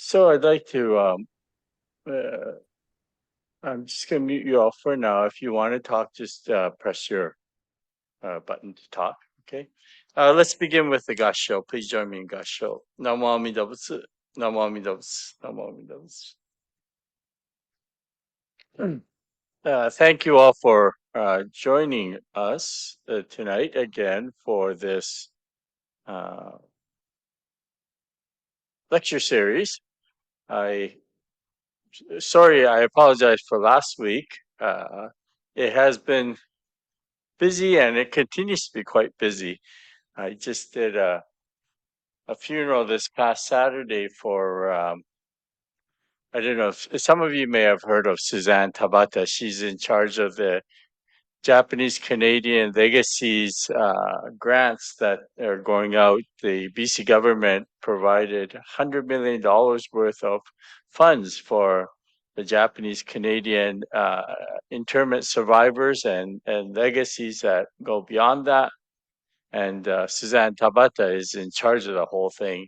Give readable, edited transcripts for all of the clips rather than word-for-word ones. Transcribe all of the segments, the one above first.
So I'd like to, uh, I'm just going to mute you off for now. If you want to talk, just press your button to talk. Okay. Let's begin with the Gasho. Please join me in Gasho. Namo Amida Butsu. Namo Amida Butsu. Namo Amida Butsu. Thank you all for joining us tonight again for this uh, lecture series. I I apologize for last week. It has been busy and it continues to be quite busy. I just did a funeral this past Saturday for, I don't know if some of you may have heard of Suzanne Tabata. She's in charge of the Japanese Canadian Legacies grants that are going out. The BC government provided $100 million worth of funds for the Japanese Canadian internment survivors and legacies that go beyond that. And Suzanne Tabata is in charge of the whole thing.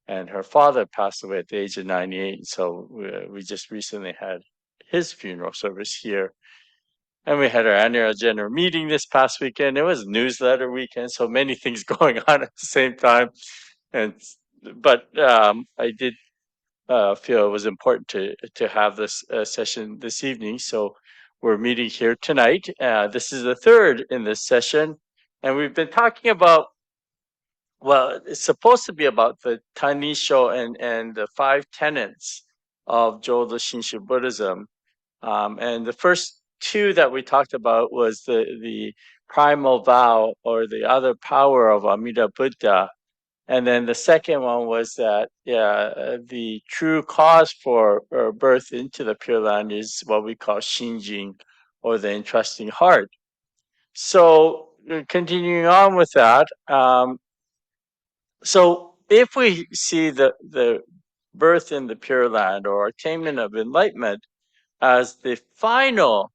And her father passed away at the age of 98. So we just recently had his funeral service here. And we had our annual general meeting this past weekend. It was newsletter weekend, so many things going on at the same time. And but I did feel it was important to have this session this evening. So we're meeting here tonight. This is the third in this session, and we've been talking about, well, it's supposed to be about the Tannisho and the five tenets of Jodo Shinshu Buddhism. And the first two that we talked about was the primal vow or the other power of Amida Buddha. And then the second one was that the true cause for birth into the Pure Land is what we call Shinjin, or the entrusting heart. So continuing on with that, so if we see the birth in the Pure Land or attainment of enlightenment as the final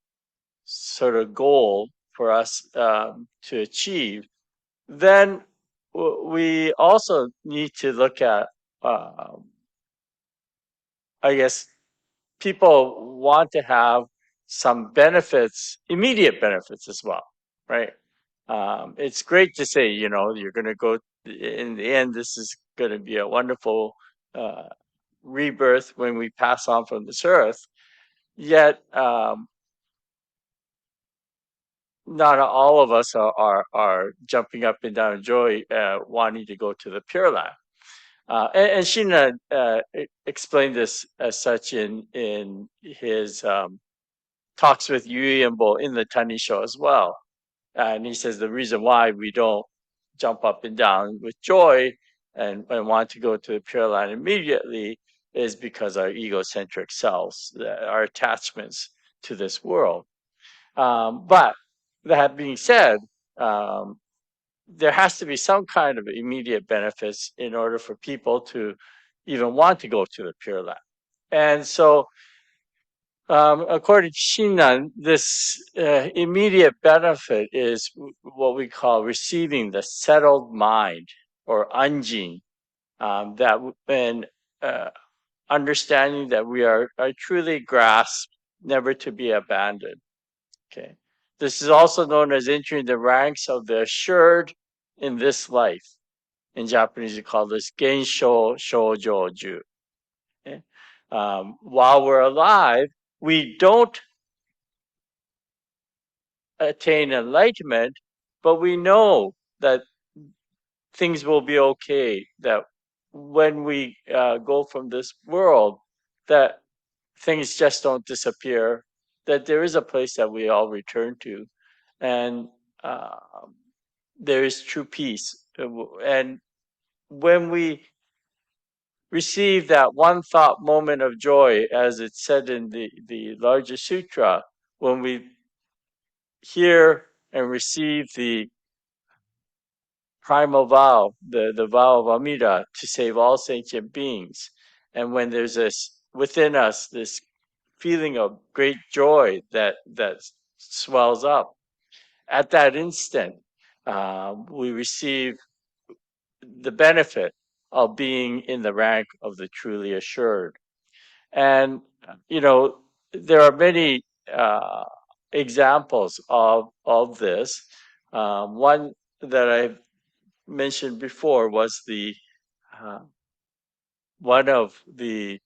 sort of goal for us to achieve, then we also need to look at, uh, I guess, people want to have some benefits, immediate benefits as well, right? It's great to say, you're going to go, in the end, this is going to be a wonderful uh, rebirth when we pass on from this earth. Yet, not all of us are jumping up and down in joy, wanting to go to the Pure Land. And Shina explained this as such in his talks with Yu Yimbo in the Tannisho as well. And he says the reason why we don't jump up and down with joy and want to go to the Pure Land immediately is because our egocentric selves, our attachments to this world. But that being said, um, there has to be some kind of immediate benefits in order for people to even want to go to the Pure Land. And so, according to Shinan, this immediate benefit is what we call receiving the settled mind, or anjin, that and understanding that we are truly grasped, never to be abandoned. Okay. This is also known as entering the ranks of the assured in this life. In Japanese, you call this Gensho Shoujoju. Okay? While we're alive, we don't attain enlightenment, but we know that things will be okay, that when we go from this world, that things just don't disappear, that there is a place that we all return to, and uh, there is true peace. And when we receive that one thought moment of joy, as it's said in the larger sutra, when we hear and receive the primal vow, the vow of Amida to save all sentient beings, and when there's this within us, this feeling of great joy that swells up, at that instant, we receive the benefit of being in the rank of the truly assured. And, you know, there are many uh, examples of this. One that I mentioned before was the uh, one of the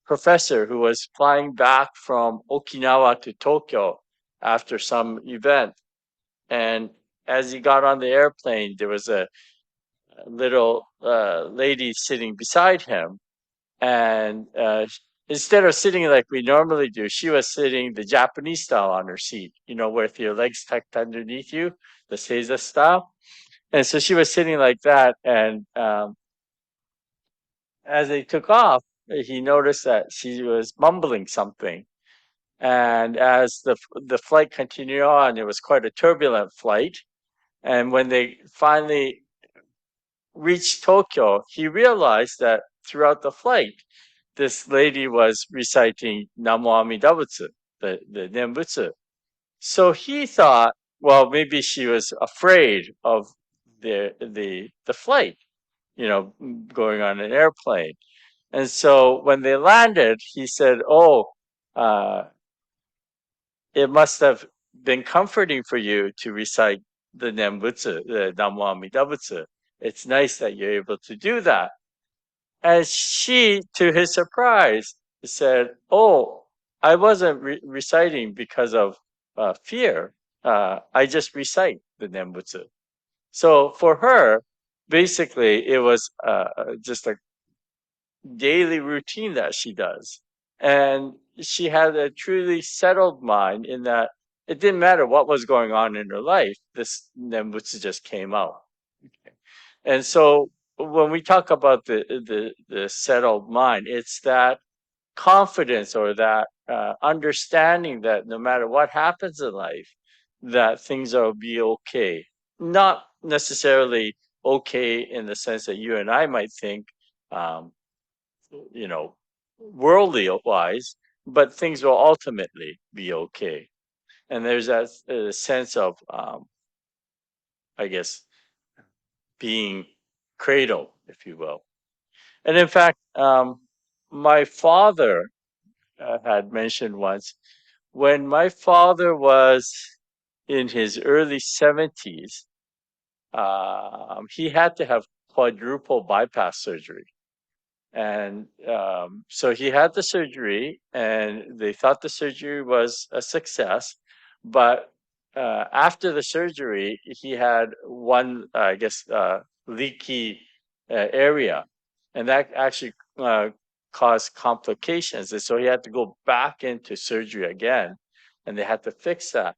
professor who was flying back from Okinawa to Tokyo after some event. And as he got on the airplane, there was a little lady sitting beside him. And instead of sitting like we normally do, she was sitting the Japanese style on her seat, you know, with your legs tucked underneath you, the Seiza style. And so she was sitting like that. And as they took off, he noticed that she was mumbling something. And as the flight continued on, it was quite a turbulent flight. And when they finally reached Tokyo, he realized that throughout the flight, this lady was reciting Namo Amida Butsu, the Nembutsu. So he thought, well, maybe she was afraid of the flight, you know, going on an airplane. And so when they landed, he said, "Oh, uh, it must have been comforting for you to recite the Nembutsu, the Namo Amida Butsu. It's nice that you're able to do that." And she, to his surprise, said, "Oh, I wasn't reciting because of fear. I just recite the Nembutsu." So for her, basically, it was just a daily routine that she does. And she had a truly settled mind in that it didn't matter what was going on in her life, this Nembutsu just came out. And so when we talk about the settled mind, it's that confidence or that understanding that no matter what happens in life, that things will be okay. Not necessarily okay in the sense that you and I might think, um, you know, worldly wise, but things will ultimately be okay. And there's that sense of, I guess, being cradled, if you will. And in fact, my father had mentioned once when my father was in his early 70s, he had to have quadruple bypass surgery. And so he had the surgery, and they thought the surgery was a success. But after the surgery, he had one, I guess, leaky area, and that actually caused complications. And so he had to go back into surgery again, and they had to fix that.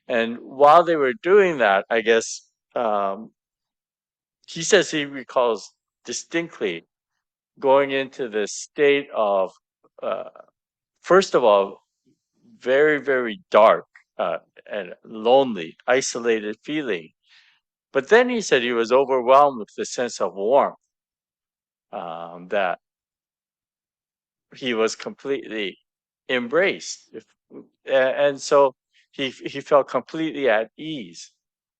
And while they were doing that, I guess he says he recalls distinctly going into this state of, uh, first of all, very, very dark and lonely, isolated feeling. But then he said he was overwhelmed with the sense of warmth, that he was completely embraced. And so he felt completely at ease.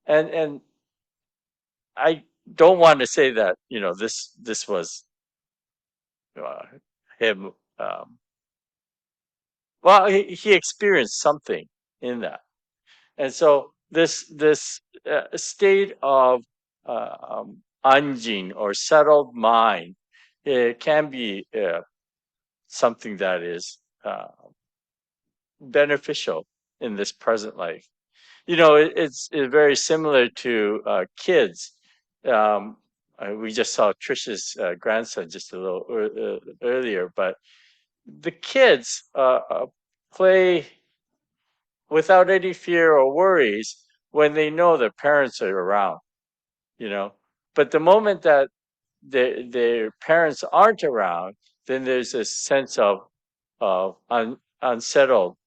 And I don't want to say that, you know, this was uh, him. Well, he experienced something in that. And so this state of anjin or settled mind, it can be something that is beneficial in this present life. You know, it's very similar to kids. Um, we just saw Trisha's grandson just a little earlier, but the kids play without any fear or worries when they know their parents are around, you know. But the moment that their parents aren't around, then there's this sense of unsettled,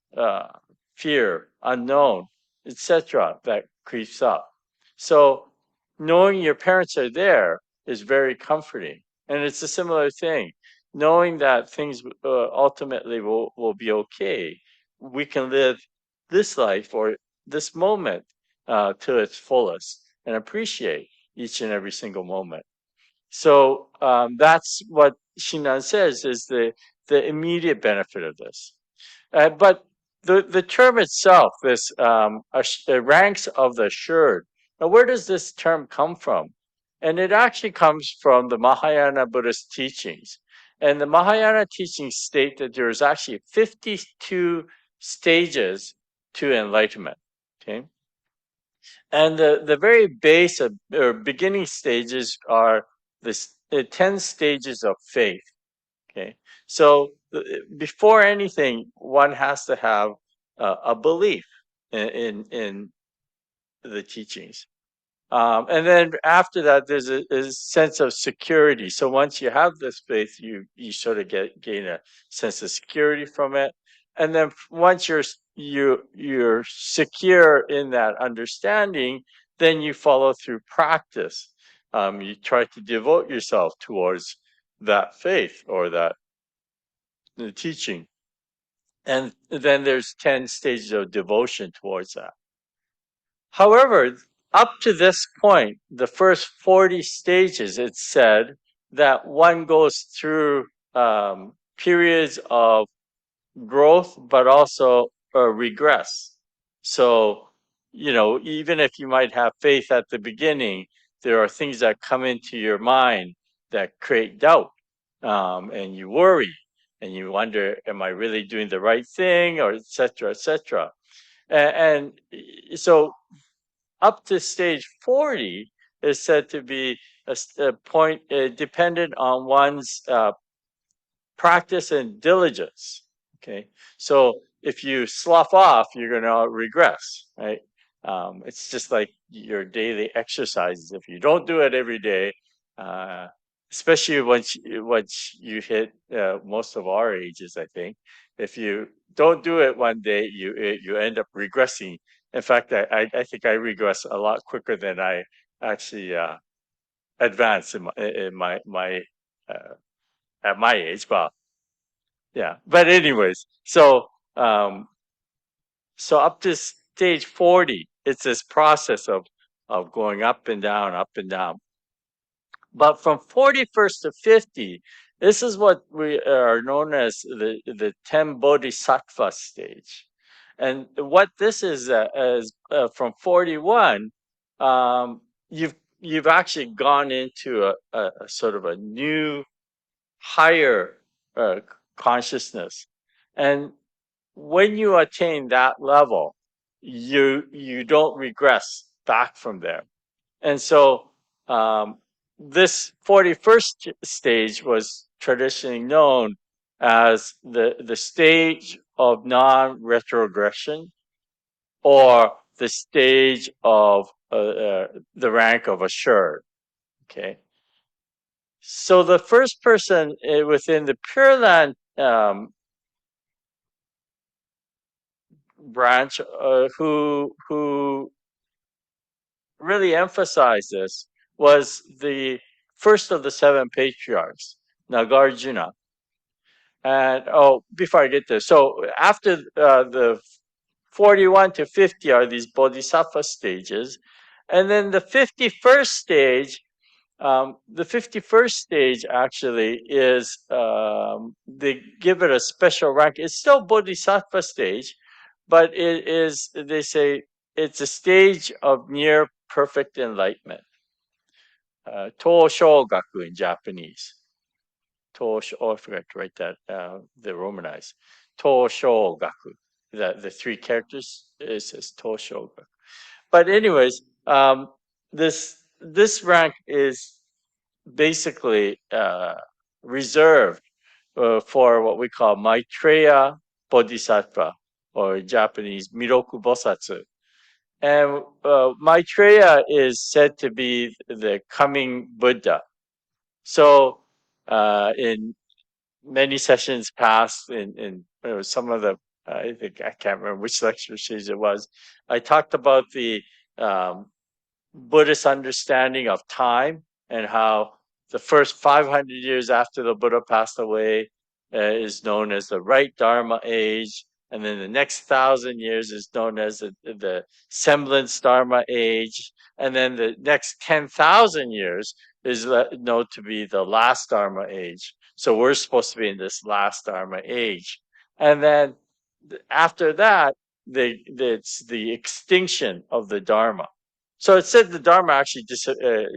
fear, unknown, etc., that creeps up. So knowing your parents are there is very comforting, and it's a similar thing. Knowing that things ultimately will be okay, we can live this life or this moment to its fullest and appreciate. each and every single moment. So that's what Shinan says is the immediate benefit of this. But the term itself, this ranks of the assured. Now, where does this term come from? And it actually comes from the Mahayana Buddhist teachings. And the Mahayana teachings state that there's actually 52 stages to enlightenment. Okay. And the very base of or beginning stages are the 10 stages of faith. Okay. So before anything, one has to have a belief in the teachings. And then after that, there's a sense of security. So once you have this faith, you sort of gain a sense of security from it. And then once you're secure in that understanding, then you follow through practice. You try to devote yourself towards that faith or that the teaching. And then there's 10 stages of devotion towards that. However, up to this point, the first 40 stages, it's said that one goes through periods of growth, but also regress. So, even if you might have faith at the beginning, there are things that come into your mind that create doubt, and you worry and you wonder, am I really doing the right thing, or et cetera, et cetera. And so up to stage 40 is said to be a point dependent on one's practice and diligence. Okay, so if you slough off, you're going to regress, right? It's just like your daily exercises. If you don't do it every day, uh, especially once you hit most of our ages, I think, if you don't do it one day, you end up regressing. In fact, I think I regress a lot quicker than I actually advance in my uh, at my age. But yeah, but anyways, so up to stage 40, it's this process of going up and down. But from 41st to 50, this is what we are known as the 10 bodhisattva stage. And what this is from 41, you've actually gone into a sort of a new higher consciousness. And when you attain that level, you don't regress back from there. And so this 41st stage was traditionally known as the stage of non-retrogression, or the stage of the rank of assured. Okay. So the first person within the Pure Land branch who really emphasized this was the first of the seven patriarchs, Nagarjuna. And before I get there, so after the 41 to 50 are these bodhisattva stages, and then the 51st stage. The 51st stage actually is, they give it a special rank. It's still Bodhisattva stage, but it is, they say, it's a stage of near perfect enlightenment. Toshogaku in Japanese. I forgot to write that, the romanized. Toshogaku. The three characters, it says Toshogaku. But anyways, this rank is basically reserved for what we call Maitreya Bodhisattva, or Japanese Miroku Bosatsu. And Maitreya is said to be the coming Buddha. So in many sessions past, in some of the, I think, I can't remember which lecture series it was, I talked about the Buddhist understanding of time, and how the first 500 years after the Buddha passed away is known as the right Dharma age. And then the next 1,000 years is known as the semblance Dharma age. and then the next 10,000 years is known to be the last Dharma age. So we're supposed to be in this last Dharma age. And then after that, it's the extinction of the Dharma. So it said the Dharma actually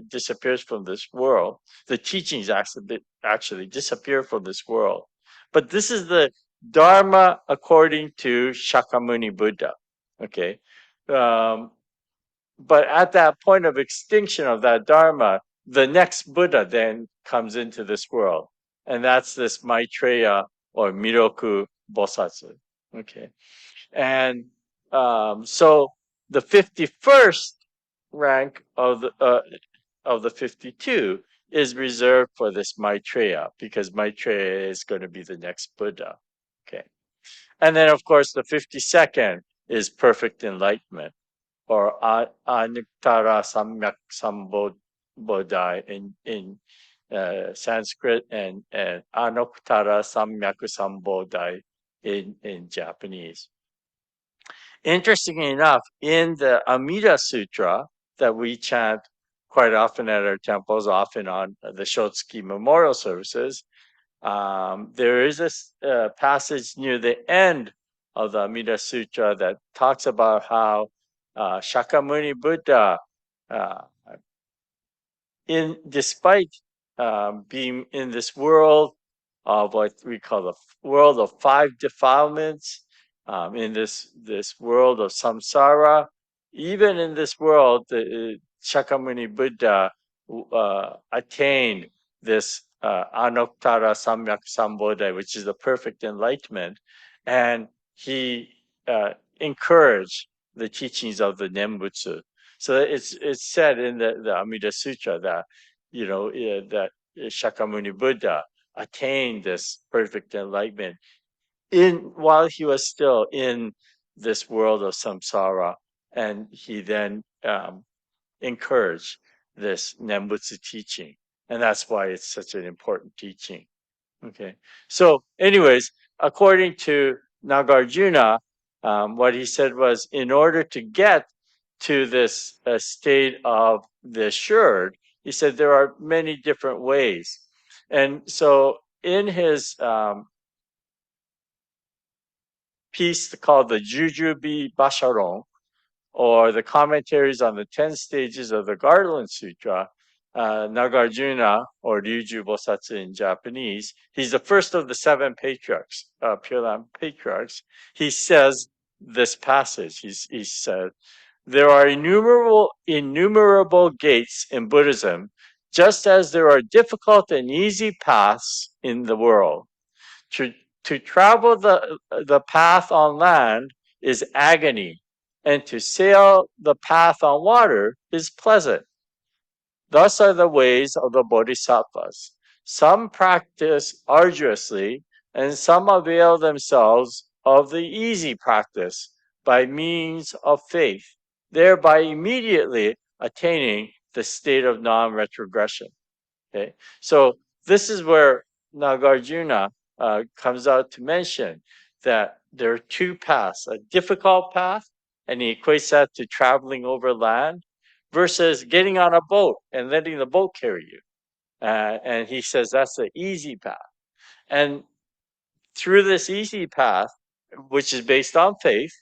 disappears from this world. The teachings actually disappear from this world. But this is the Dharma according to Shakyamuni Buddha. Okay. Um, but at that point of extinction of that Dharma, the next Buddha then comes into this world. And that's this Maitreya or Miroku Bosatsu. Okay. And so the 51st rank of the 52 is reserved for this Maitreya, because Maitreya is going to be the next Buddha. Okay. And then, of course, the 52nd is perfect enlightenment, or Anuttara Samyak Sambodhai in Sanskrit, and Anuttara Samyak Sambodhai in Japanese. Interestingly enough, in the Amida Sutra that we chant quite often at our temples, often on the Shotsuki memorial services, there is a passage near the end of the Amida Sutra that talks about how Shakyamuni Buddha, uh, despite being in this world of what we call the world of five defilements, in this world of samsara, even in this world, the Shakyamuni Buddha attained this Anuttara Samyak Sambodha, which is the perfect enlightenment, and he encouraged the teachings of the Nembutsu. So it's said in the Amida Sutra that that Shakyamuni Buddha attained this perfect enlightenment while he was still in this world of samsara, and he then encouraged this Nembutsu teaching, and that's why it's such an important teaching. Okay, so anyways, according to Nagarjuna, what he said was, in order to get to this state of the assured, he said there are many different ways. And so in his piece called the Jujubi Basharon, or the commentaries on the 10 stages of the Garland Sutra, Nagarjuna, or Ryuju Bosatsu in Japanese, he's the first of the seven patriarchs, Pure Land patriarchs. He says this passage, he said, there are innumerable gates in Buddhism, just as there are difficult and easy paths in the world. To travel the path on land is agony, and to sail the path on water is pleasant. Thus are the ways of the bodhisattvas. Some practice arduously, and some avail themselves of the easy practice by means of faith, thereby immediately attaining the state of non-retrogression. Okay, so this is where Nagarjuna comes out to mention that there are two paths: a difficult path, and he equates that to traveling over land, versus getting on a boat and letting the boat carry you. And he says that's the easy path. And through this easy path, which is based on faith,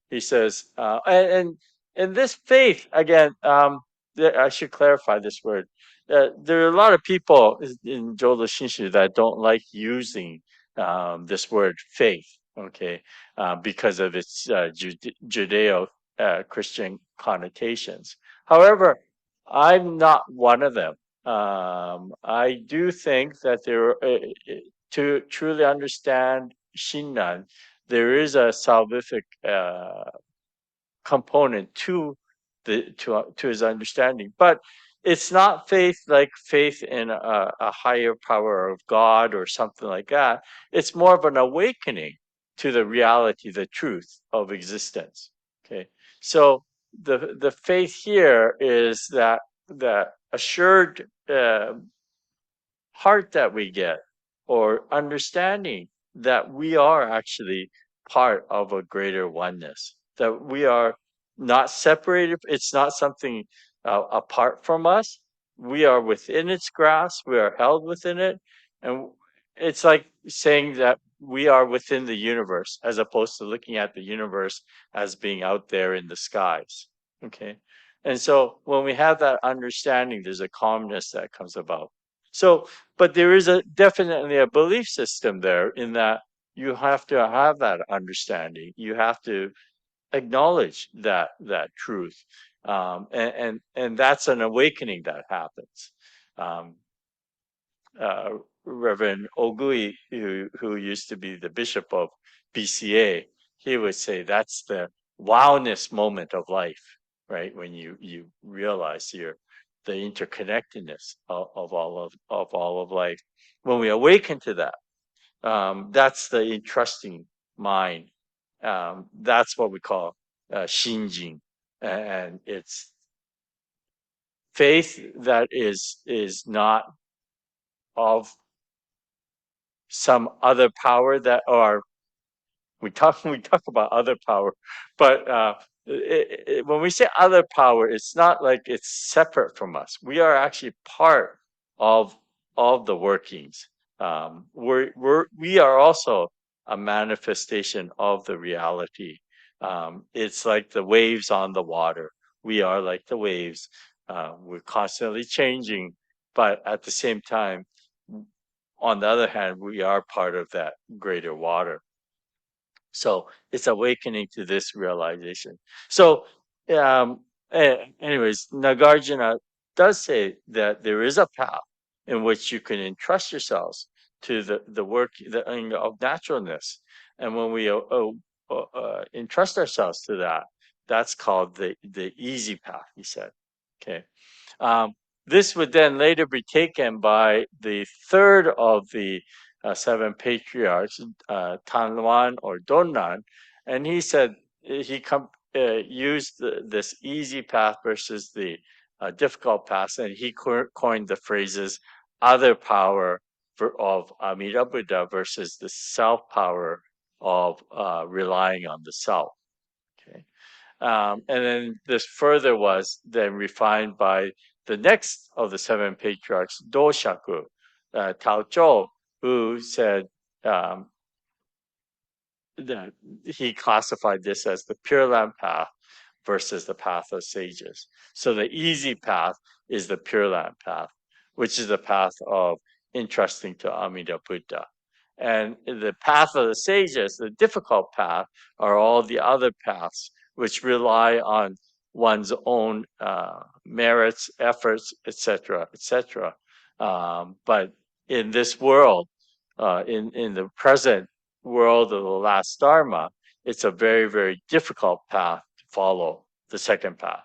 he says, and this faith again. I should clarify this word. There are a lot of people in Jodo Shinshu that don't like using this word faith. Okay, because of its Judeo Christian connotations. However, I'm not one of them. I do think that to truly understand Shinran, there is a salvific component to his understanding, but it's not faith like faith in a higher power of God or something like that. It's more of an awakening to the reality, the truth of existence. Okay, so the faith here is that assured heart that we get, or understanding that we are actually part of a greater oneness, that we are not separated. It's not something apart from us. We are within its grasp. We are held within it, and it's like saying that we are within the universe, as opposed to looking at the universe as being out there in the skies. Okay, and so when we have that understanding, there's a calmness that comes about. So, but there is a definitely a belief system there in that you have to have that understanding. You have to acknowledge that truth, and that's an awakening that happens. Um, Reverend Ogui, who used to be the bishop of BCA, he would say that's the wowness moment of life, right? When you realize the interconnectedness of all of life. When we awaken to that, that's the entrusting mind. That's what we call shinjin, and it's faith that is not of some other power that, or we talk about other power, but when we say other power, it's not like it's separate from us. We are actually part of the workings. We are also a manifestation of the reality. It's like the waves on the water. We are like the waves. We're constantly changing, but at the same time, on the other hand, we are part of that greater water. So it's awakening to this realization. So, anyways, Nagarjuna does say that there is a path in which you can entrust yourselves to the work of naturalness, and when we entrust ourselves to that, that's called the easy path. He said, okay. Um, this would then later be taken by the third of the seven patriarchs, Tanwan or Donnan, and he said used this easy path versus the difficult path, and he coined the phrases other power of Amida Buddha versus the self power of relying on the self. Okay. And then this further was then refined by the next of the seven patriarchs, Doshaku, Tao Zhou, who said um, that he classified this as the Pure Land path versus the path of sages. So the easy path is the Pure Land path, which is the path of entrusting to Amida Buddha. And the path of the sages, the difficult path, are all the other paths which rely on one's own merits, efforts, etc., etc. But in this world, in the present world of the last Dharma, it's a very, very difficult path to follow, the second path.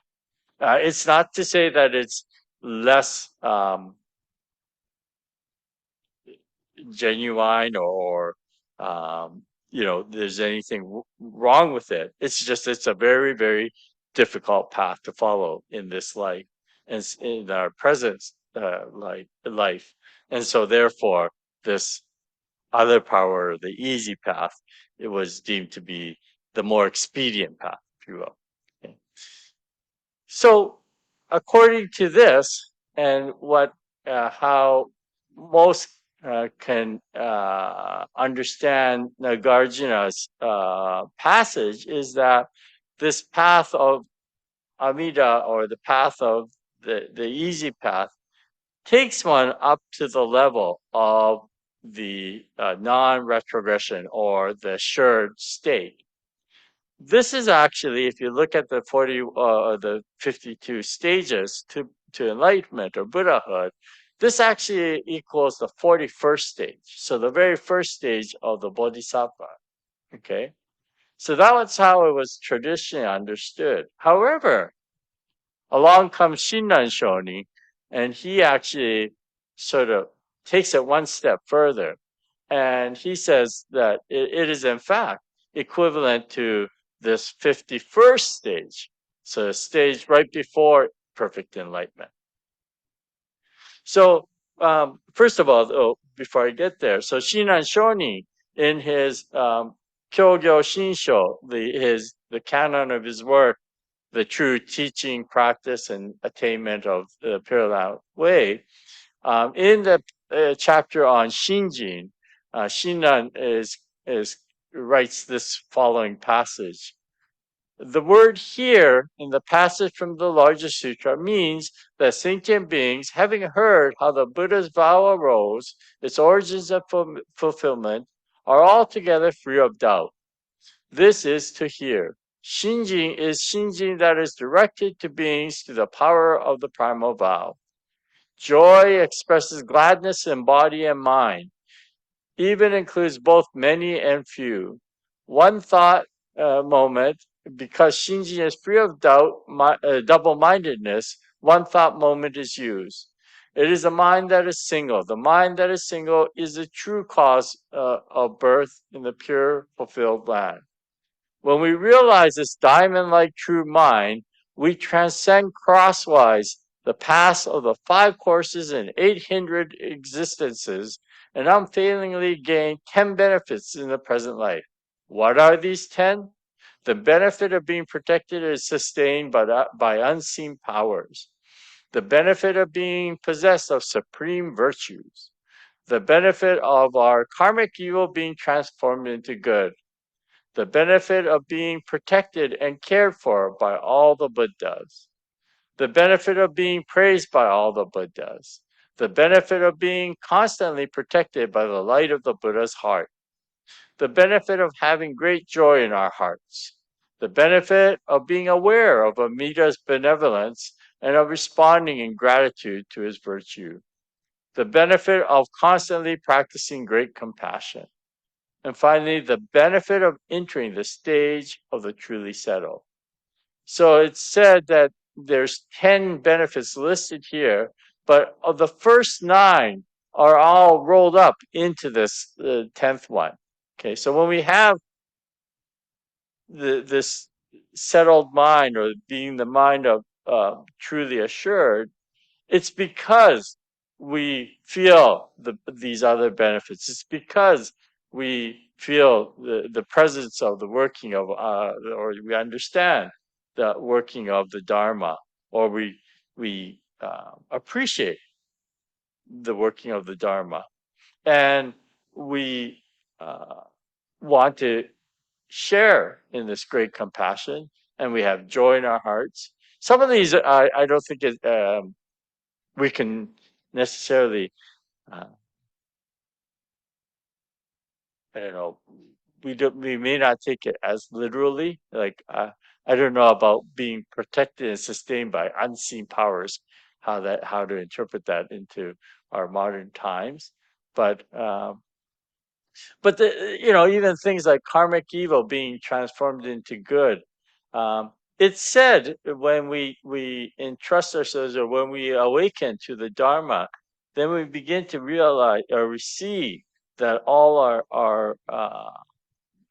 It's not to say that it's less genuine or there's anything wrong with it. It's just it's a very, very difficult path to follow in this life and in our present life. And so therefore this other power, the easy path, it was deemed to be the more expedient path, if you will. Okay. So, according to this, and how most can understand Nagarjuna's passage is that this path of Amida, or the path of the easy path, takes one up to the level of the non-retrogression or the assured state. This is actually, if you look at the 52 stages to enlightenment or Buddhahood, this actually equals the 41st stage. So the very first stage of the Bodhisattva. Okay, so that was how it was traditionally understood. However, along comes Shinran Shoni, and he actually sort of takes it one step further. And he says that it is, in fact, equivalent to this 51st stage. So, a stage right before perfect enlightenment. So, first of all, before I get there, so Shinran Shoni, in his Kyogyo Shinsho, the canon of his work, the true teaching, practice, and attainment of the Pure Way. In the chapter on Shinjin, Shinran is writes this following passage. The word here in the passage from the larger sutra means that sentient beings, having heard how the Buddha's vow arose, its origins of fulfillment, are altogether free of doubt. This is to hear. Shinjin is Shinjin that is directed to beings through the power of the primal vow. Joy expresses gladness in body and mind, even includes both many and few. One thought moment, because Shinjin is free of doubt, double mindedness, one thought moment is used. It is a mind that is single. The mind that is single is the true cause of birth in the pure, fulfilled land. When we realize this diamond like true mind, we transcend crosswise the paths of the five courses and 800 existences and unfailingly gain 10 benefits in the present life. What are these 10? The benefit of being protected is sustained by unseen powers. The benefit of being possessed of supreme virtues. The benefit of our karmic evil being transformed into good. The benefit of being protected and cared for by all the Buddhas, the benefit of being praised by all the Buddhas, the benefit of being constantly protected by the light of the Buddha's heart, the benefit of having great joy in our hearts, the benefit of being aware of Amita's benevolence and of responding in gratitude to his virtue, the benefit of constantly practicing great compassion. And finally, the benefit of entering the stage of the truly settled. So it's said that there's 10 benefits listed here, but of the first 9 are all rolled up into this 10th one. Okay, so when we have this settled mind, or being the mind of truly assured, it's because we feel these other benefits. It's because we feel the presence of the working of, or we understand the working of the Dharma, or we appreciate the working of the Dharma, and we want to share in this great compassion, and we have joy in our hearts. Some of these, I don't think we can necessarily, uh, I don't know, we may not take it as literally. Like I don't know about being protected and sustained by unseen powers, how to interpret that into our modern times. But even things like karmic evil being transformed into good. It's said when we entrust ourselves, or when we awaken to the Dharma, then we begin to realize or receive that all our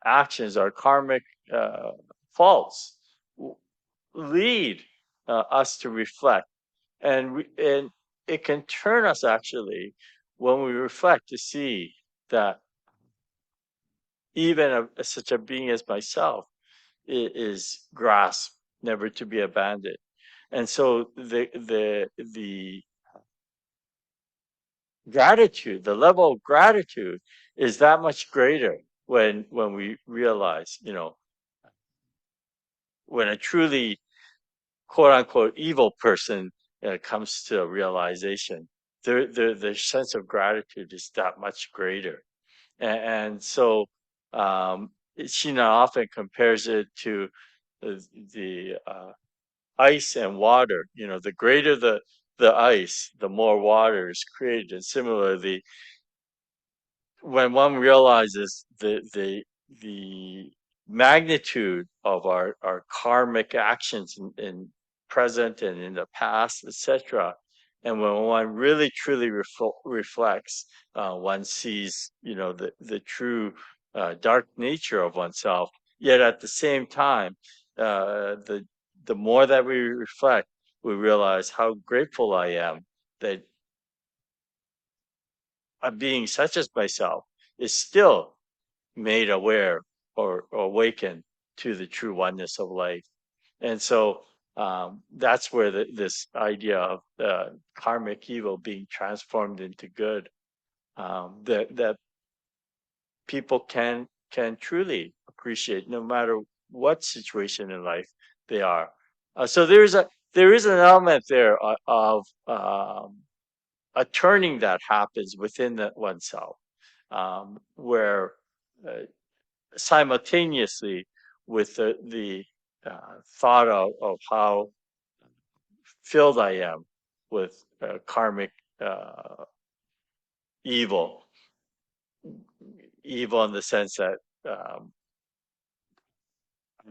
actions, our karmic faults, lead us to reflect, and it can turn us actually when we reflect to see that even such a being as myself is grass, never to be abandoned. And so the gratitude, the level of gratitude, is that much greater when we realize, when a truly quote unquote evil person comes to a realization, their sense of gratitude is that much greater. And so Sheena often compares it to the ice and water. The greater the ice, the more water is created. And similarly, when one realizes the magnitude of our karmic actions in present and in the past, etc., and when one really truly reflects, one sees the true dark nature of oneself. Yet at the same time, the more that we reflect, we realize how grateful I am that a being such as myself is still made aware or awakened to the true oneness of life. And so That's where this idea of karmic evil being transformed into good, that people can truly appreciate no matter what situation in life they are. So there is an element there of a turning that happens within oneself, where uh, simultaneously with the thought of how filled I am with karmic uh, evil, evil in the sense that um,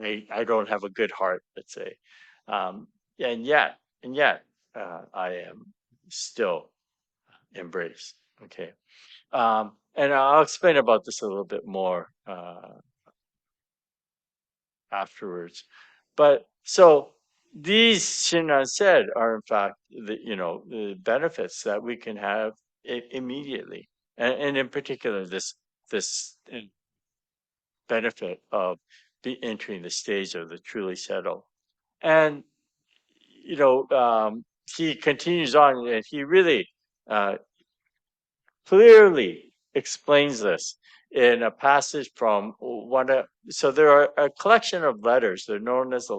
I don't have a good heart, let's say, um, and yet I am still embraced. Okay, and I'll explain about this a little bit more afterwards. But so these Shinran said are in fact the benefits that we can have immediately, and in particular this benefit of entering the stage of the truly settled. And he continues on, and he really uh, clearly explains this in a passage from one of, so there are a collection of letters. They're known as the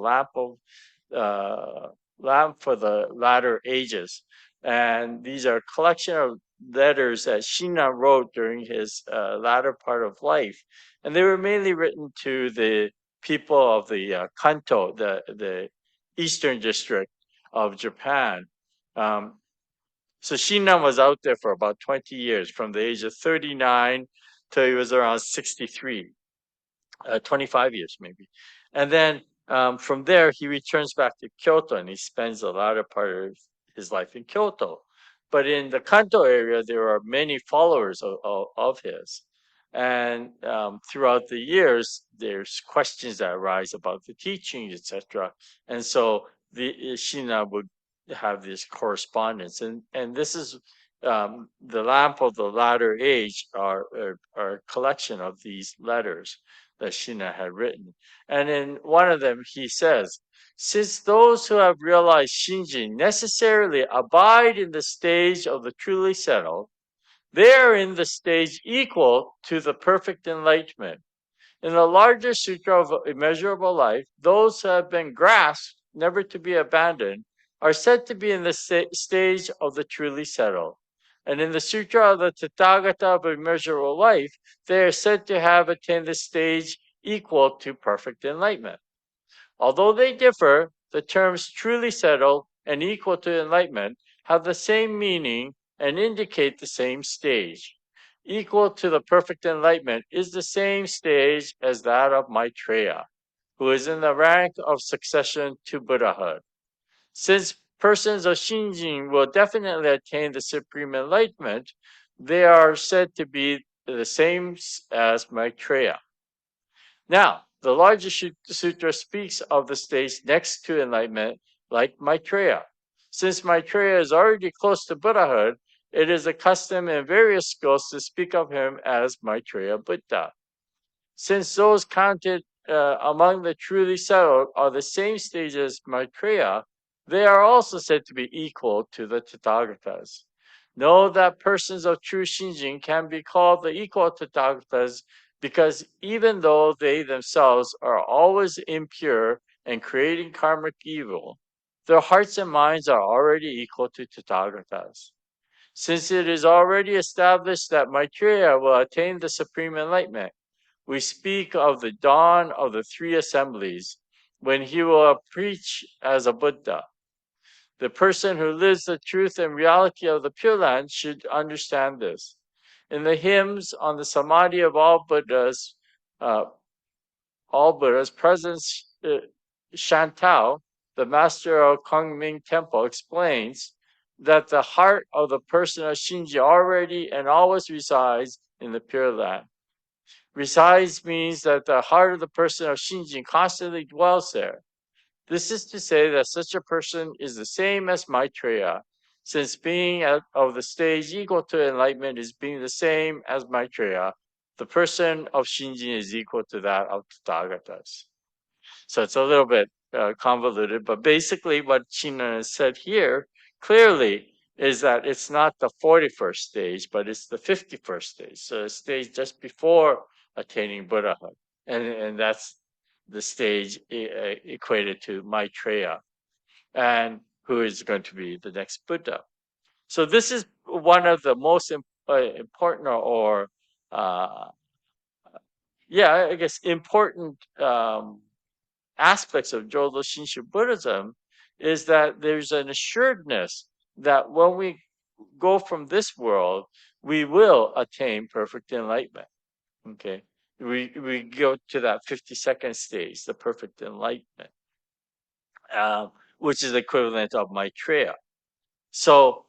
uh, lamp for the latter ages, and these are a collection of letters that Shina wrote during his latter part of life, and they were mainly written to the people of the Kanto, the eastern district of Japan. Um, so Shinan was out there for about 20 years, from the age of 39 till he was around 63, 25 years maybe. And then from there, he returns back to Kyoto and he spends a latter part of his life in Kyoto. But in the Kanto area, there are many followers of his. And throughout the years, there's questions that arise about the teachings, etc. And so the Shina would have this correspondence. And this is the lamp of the latter age are a collection of these letters that Shina had written. And in one of them, he says, since those who have realized Shinjin necessarily abide in the stage of the truly settled, they are in the stage equal to the perfect enlightenment. In the larger Sutra of Immeasurable Life, those who have been grasped, never to be abandoned, are said to be in the stage of the truly settled. And in the Sutra of the Tathagata of Immeasurable Life, they are said to have attained the stage equal to perfect enlightenment. Although they differ, the terms truly settled and equal to enlightenment have the same meaning and indicate the same stage. Equal to the perfect enlightenment is the same stage as that of Maitreya, who is in the rank of succession to Buddhahood. Since persons of Shinjin will definitely attain the supreme enlightenment, they are said to be the same as Maitreya. Now, the larger sutra speaks of the stage next to enlightenment, like Maitreya. Since Maitreya is already close to Buddhahood, it is a custom in various schools to speak of him as Maitreya Buddha. Since those counted among the truly settled are the same stage as Maitreya, they are also said to be equal to the Tathagatas. Know that persons of true Shinjin can be called the equal Tathagatas because even though they themselves are always impure and creating karmic evil, their hearts and minds are already equal to Tathagatas. Since it is already established that Maitreya will attain the supreme enlightenment, we speak of the dawn of the three assemblies when he will preach as a Buddha. The person who lives the truth and reality of the Pure Land should understand this. In the hymns on the samadhi of uh, all Buddhas, presence Shantao, the master of Kongming Temple, explains that the heart of the person of Shinji already and always resides in the Pure Land. Resides means that the heart of the person of Shinjin constantly dwells there. This is to say that such a person is the same as Maitreya, since being of the stage equal to enlightenment is being the same as Maitreya. The person of Shinjin is equal to that of Tathagatas. So it's a little bit convoluted, but basically what China has said here clearly is that it's not the 41st stage, but it's the 51st stage. So a stage just before attaining Buddhahood. And that's the stage equated to Maitreya, and who is going to be the next Buddha. So this is one of the most important, or uh, yeah, I guess important aspects of Jodo Shinshu Buddhism, is that there's an assuredness that when we go from this world, we will attain perfect enlightenment. Okay, we go to that 52nd stage, the perfect enlightenment, um, which is the equivalent of Maitreya. So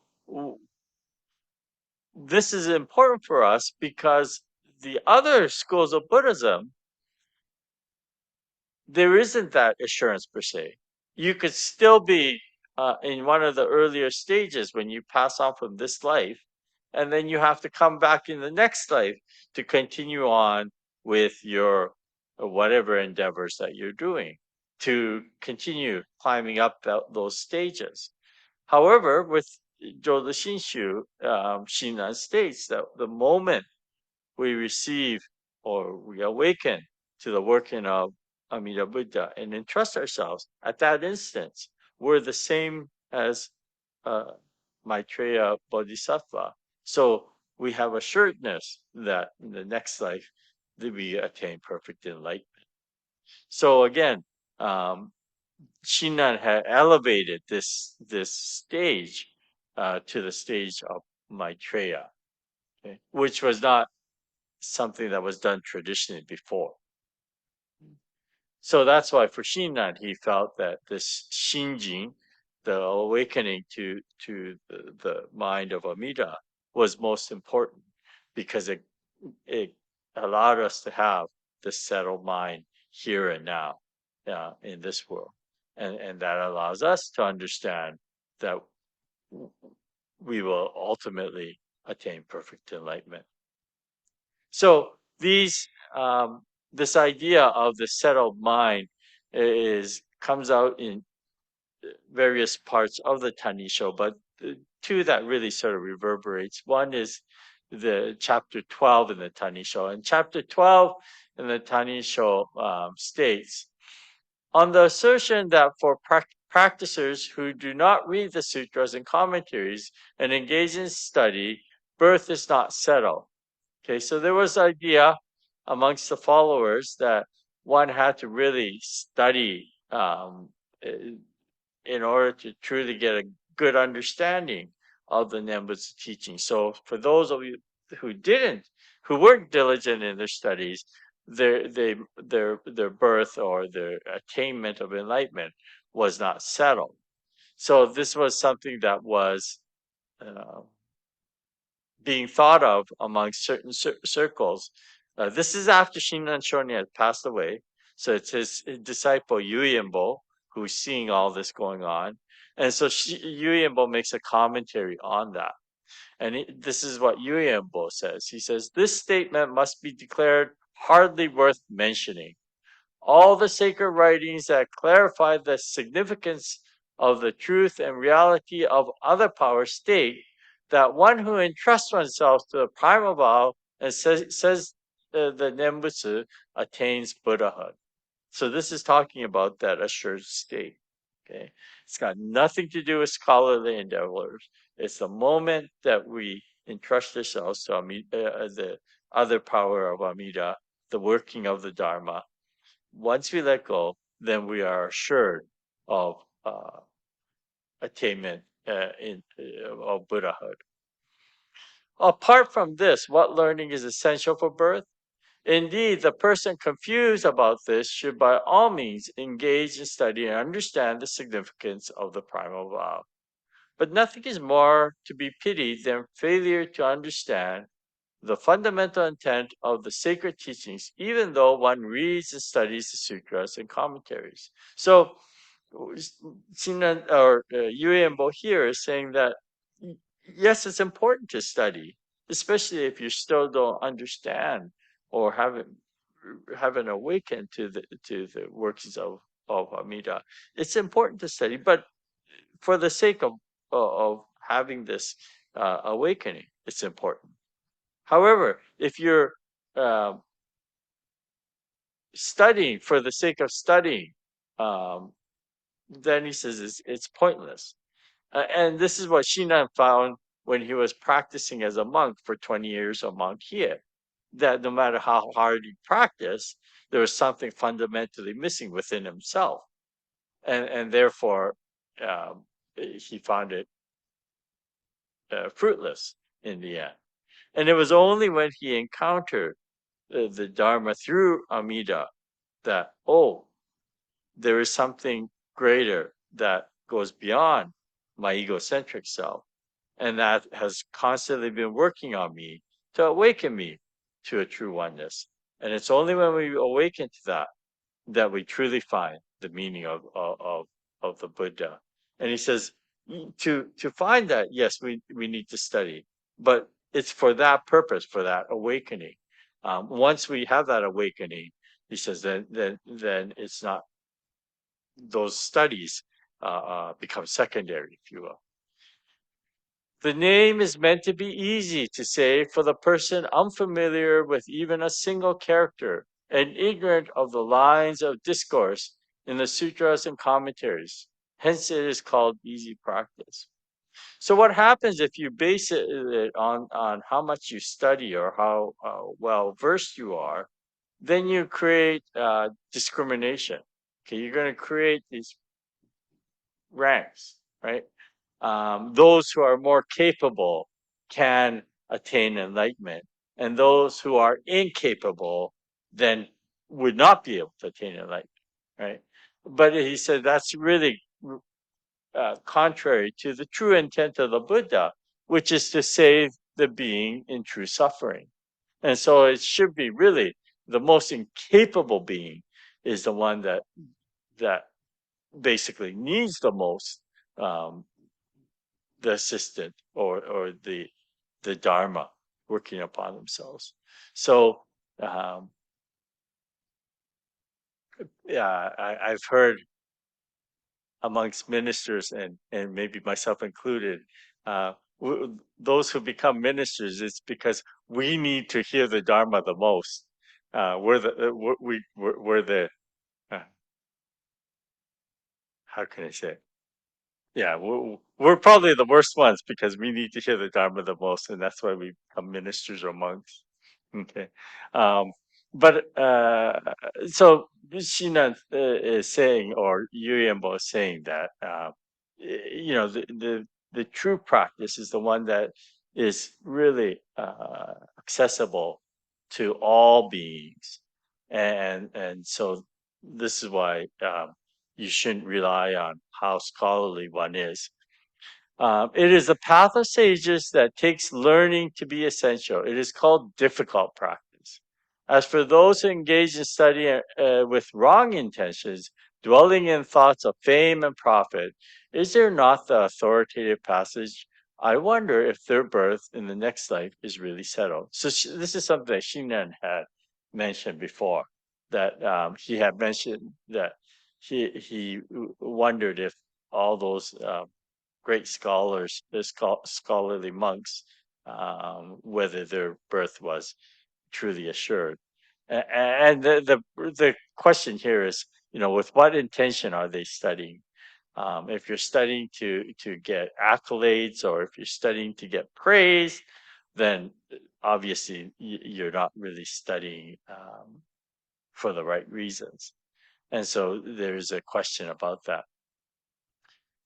this is important for us because the other schools of Buddhism, there isn't that assurance per se. You could still be in one of the earlier stages when you pass on from this life, and then you have to come back in the next life to continue on with your whatever endeavors that you're doing, to continue climbing up those stages. However, with Jodo Shinshu, Shinan states that the moment we receive or we awaken to the working of Amida Buddha and entrust ourselves, at that instance, we're the same as uh, Maitreya Bodhisattva. So we have assuredness that in the next life that we attain perfect enlightenment. So again, um, Shinran had elevated this stage to the stage of Maitreya, okay, which was not something that was done traditionally before. So that's why for Shinran, he felt that this Shinjin, the awakening to the mind of Amida, was most important because it allowed us to have this settled mind here and now in this world. And that allows us to understand that we will ultimately attain perfect enlightenment. So this idea of the settled mind is comes out in various parts of the Tannisho, but the two that really sort of reverberates. One is the chapter 12 in the Tannisho, and chapter 12 in the Tannisho states, on the assertion that for practitioners who do not read the sutras and commentaries and engage in study, birth is not settled. Okay, so there was idea amongst the followers that one had to really study in order to truly get a good understanding of the Nembutsu teaching. So for those of you who didn't, who weren't diligent in their studies, their birth or their attainment of enlightenment was not settled. So this was something that was uh, being thought of among certain circles. This is after Shinran Shonin had passed away. So it's his disciple Yuyenbo who's seeing all this going on. And so Yuyenbo makes a commentary on that. And this is what Yuyenbo says. He says, this statement must be declared hardly worth mentioning. All the sacred writings that clarify the significance of the truth and reality of other powers state that one who entrusts oneself to the primal vow and says the Nembutsu attains Buddhahood. So this is talking about that assured state. Okay, it's got nothing to do with scholarly endeavors. It's the moment that we entrust ourselves to the other power of Amida, the working of the Dharma. Once we let go, then we are assured of attainment of Buddhahood. Apart from this, what learning is essential for birth? Indeed, the person confused about this should by all means engage in study and understand the significance of the primal vow. But nothing is more to be pitied than failure to understand the fundamental intent of the sacred teachings, even though one reads and studies the sutras and commentaries. So, Sinan or Yuenbo here is saying that yes, it's important to study, especially if you still don't understand or haven't awakened to the workings of of Amida. It's important to study, but for the sake of having this awakening, it's important. However, if you're um, studying for the sake of studying, um, then he says it's pointless. And this is what Shinan found when he was practicing as a monk for 20 years on Mount Hiei, that no matter how hard he practiced, there was something fundamentally missing within himself. And therefore, he found it fruitless in the end. And it was only when he encountered the Dharma through Amida that, oh, there is something greater that goes beyond my egocentric self. And that has constantly been working on me to awaken me to a true oneness. And it's only when we awaken to that that we truly find the meaning of the Buddha. And he says, to find that, yes, we need to study, but it's for that purpose, for that awakening. Once we have that awakening, he says, then it's not those studies become secondary, if you will. The name is meant to be easy to say for the person unfamiliar with even a single character and ignorant of the lines of discourse in the sutras and commentaries. Hence, it is called easy practice. So, what happens if you base it on how much you study or how well versed you are? Then you create discrimination. Okay, you're going to create these ranks, right? Those who are more capable can attain enlightenment, and those who are incapable then would not be able to attain enlightenment, right? But he said that's really contrary to the true intent of the Buddha, which is to save the being in true suffering. And so it should be really the most incapable being is the one that basically needs the most um, the assistant or the dharma working upon themselves. So um, yeah, I've heard amongst ministers and maybe myself included, those who become ministers, it's because we need to hear the dharma the most. We're the we're the uh, how can I say? Yeah, we're probably the worst ones because we need to hear the Dharma the most, and that's why we become ministers or monks. Okay. Um, but so Shinan is saying, or Yuyembo is saying that, the true practice is the one that is really accessible to all beings. And so this is why you shouldn't rely on how scholarly one is. It is the path of sages that takes learning to be essential. It is called difficult practice. As for those who engage in study with wrong intentions, dwelling in thoughts of fame and profit, is there not the authoritative passage? I wonder if their birth in the next life is really settled. So this is something that Shinan had mentioned before. That he had mentioned that he wondered if all those great scholars, the scholarly monks, whether their birth was truly assured. And the question here is, with what intention are they studying? If you're studying to get accolades or if you're studying to get praise, then obviously you're not really studying for the right reasons. And so there's a question about that.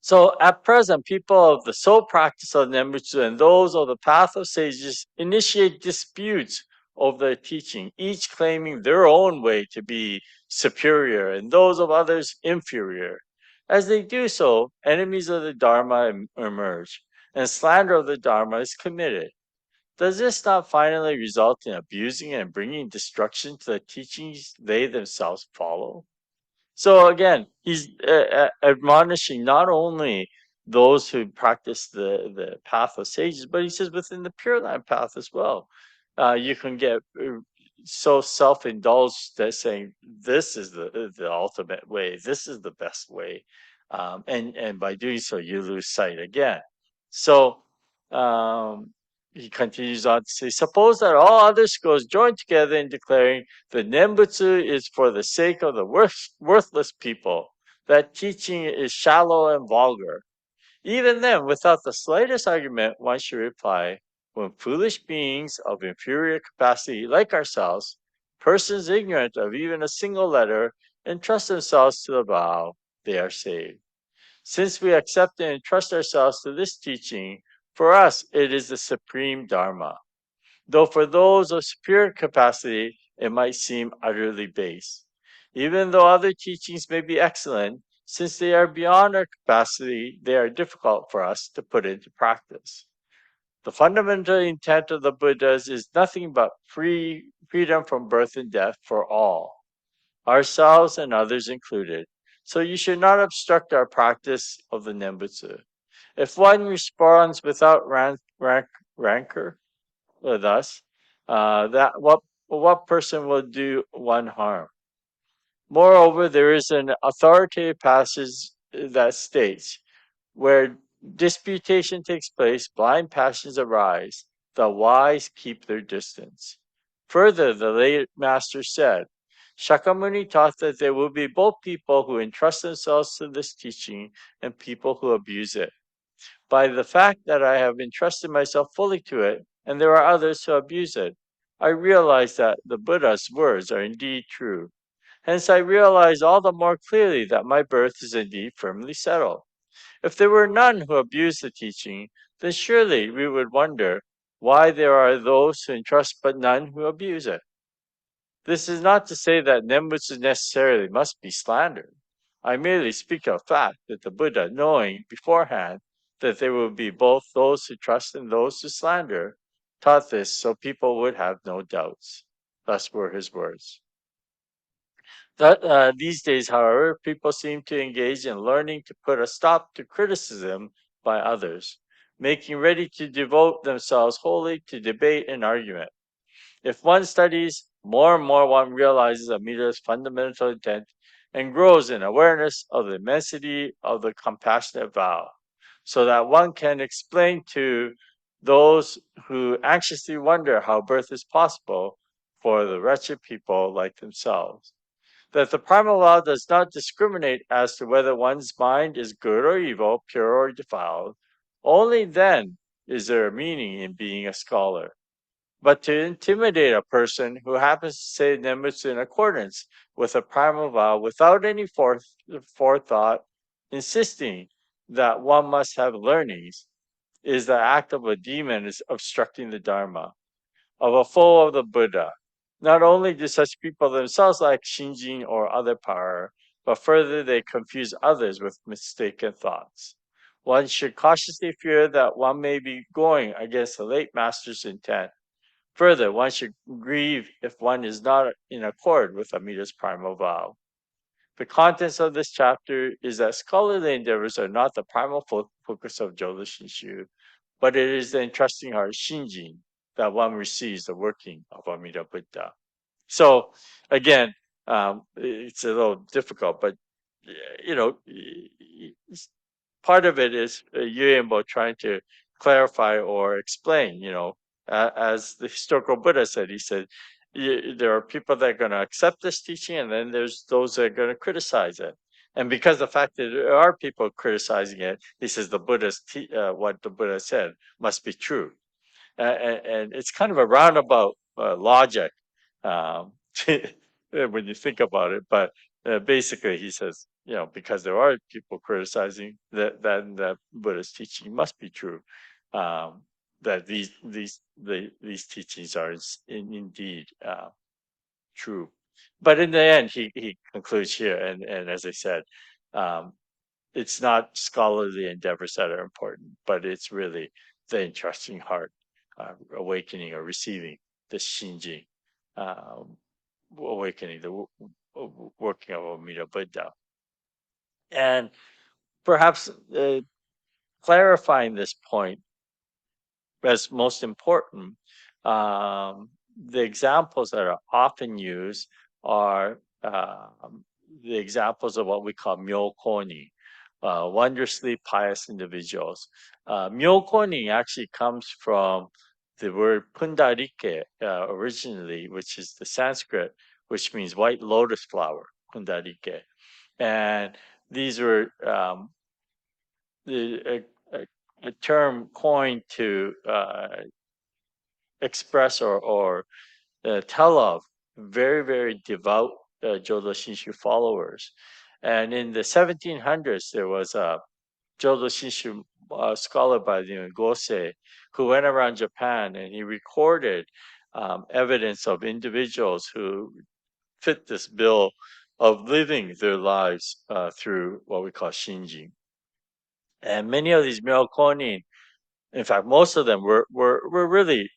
So at present, people of the sole practice of Nembutsu and those of the path of sages initiate disputes over their teaching, each claiming their own way to be superior and those of others inferior. As they do so, enemies of the Dharma emerge, and slander of the Dharma is committed. Does this not finally result in abusing and bringing destruction to the teachings they themselves follow? So again, he's admonishing not only those who practice the path of sages, but he says within the Pure Land path as well. You can get so self-indulged that saying this is the ultimate way, this is the best way, and by doing so you lose sight again. So um, he continues on to say, suppose that all other schools join together in declaring the Nembutsu is for the sake of the worthless people, that teaching is shallow and vulgar. Even then, without the slightest argument, one should reply, when foolish beings of inferior capacity like ourselves, persons ignorant of even a single letter, entrust themselves to the vow, they are saved. Since we accept and entrust ourselves to this teaching, for us it is the supreme Dharma, though for those of superior capacity it might seem utterly base. Even though other teachings may be excellent, since they are beyond our capacity, they are difficult for us to put into practice. The fundamental intent of the Buddhas is nothing but freedom from birth and death for all, ourselves and others included. So you should not obstruct our practice of the Nembutsu. If one responds without rancor with us, that what person will do one harm? Moreover, there is an authoritative passage that states, where disputation takes place, blind passions arise, the wise keep their distance. Further, the late master said, Shakyamuni taught that there will be both people who entrust themselves to this teaching and people who abuse it. By the fact that I have entrusted myself fully to it, and there are others who abuse it, I realize that the Buddha's words are indeed true. Hence, I realize all the more clearly that my birth is indeed firmly settled. If there were none who abused the teaching, then surely we would wonder why there are those who entrust but none who abuse it. This is not to say that Nembutsu necessarily must be slandered. I merely speak of fact that the Buddha, knowing beforehand that there will be both those who trust and those who slander, taught this so people would have no doubts. Thus were his words. These days, however, people seem to engage in learning to put a stop to criticism by others, making ready to devote themselves wholly to debate and argument. If one studies, more and more one realizes Amita's fundamental intent and grows in awareness of the immensity of the compassionate vow, so that one can explain to those who anxiously wonder how birth is possible for the wretched people like themselves, that the primal law does not discriminate as to whether one's mind is good or evil, pure or defiled. Only then is there a meaning in being a scholar. But to intimidate a person who happens to say Nimbutsu in accordance with a primal vow without any forethought, insisting that one must have learnings, is the act of a demon is obstructing the Dharma, of a foe of the Buddha. Not only do such people themselves lack shinjin or other power, but further they confuse others with mistaken thoughts. One should cautiously fear that one may be going against the late master's intent. Further, one should grieve if one is not in accord with Amita's primal vow. The contents of this chapter is that scholarly endeavors are not the primal focus of Jodo Shinshu, but it is the entrusting heart Shinjin that one receives the working of Amida Buddha. So again, it's a little difficult, but you know, part of it is Yuenbo trying to clarify or explain. As the historical Buddha said, he said there are people that are going to accept this teaching, and then there's those that are going to criticize it. And because the fact that there are people criticizing it, he says what the Buddha said must be true, and it's kind of a roundabout logic um, when you think about it. But basically, he says, because there are people criticizing that, then the Buddha's teaching must be true. Um, that these teachings are indeed true. But in the end, he concludes here, and as I said, um, it's not scholarly endeavors that are important, but it's really the entrusting heart, awakening or receiving the shinji, um, awakening the working of Amida Buddha. And perhaps clarifying this point as most important, um, the examples that are often used are the examples of what we call myokoni, wondrously pious individuals. Myokoni actually comes from the word pundarike originally, which is the Sanskrit, which means white lotus flower, pundarike. And these were a term coined to express or tell of very, very devout Jodo Shinshu followers. And in the 1700s, there was a Jodo Shinshu scholar by the name of Gosei who went around Japan and he recorded evidence of individuals who fit this bill of living their lives through what we call Shinjin. And many of these Myokonin, in fact, most of them were really